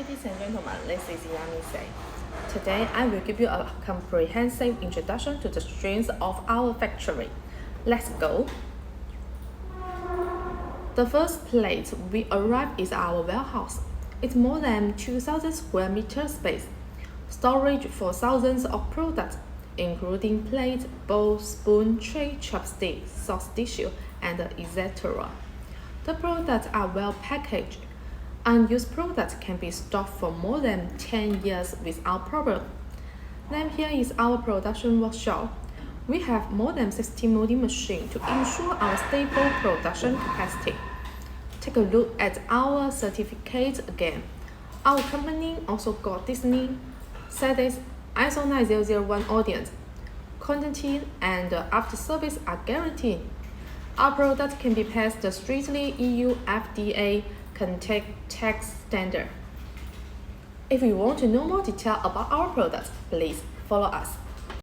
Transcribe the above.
Ladies and gentlemen, this is Yami Say. Today, I will give you a comprehensive introduction to the strengths of our factory. Let's go. The first place we arrive is our warehouse. It's more than 2,000 square meter space, storage for thousands of products, including plates, bowls, spoon, tray, chopsticks, sauce tissue, and etc. The products are well packaged. Unused products can be stored for more than 10 years without problem. Then here is our production workshop. We have more than 60 molding machines to ensure our stable production capacity. Take a look at our certificates again. Our company also got Disney, SEDES, ISO 9001 audience. Quantity and after service are guaranteed. Our products can be passed the strictly EU FDA contact tax standard. If you want to know more detail about our products, please follow us.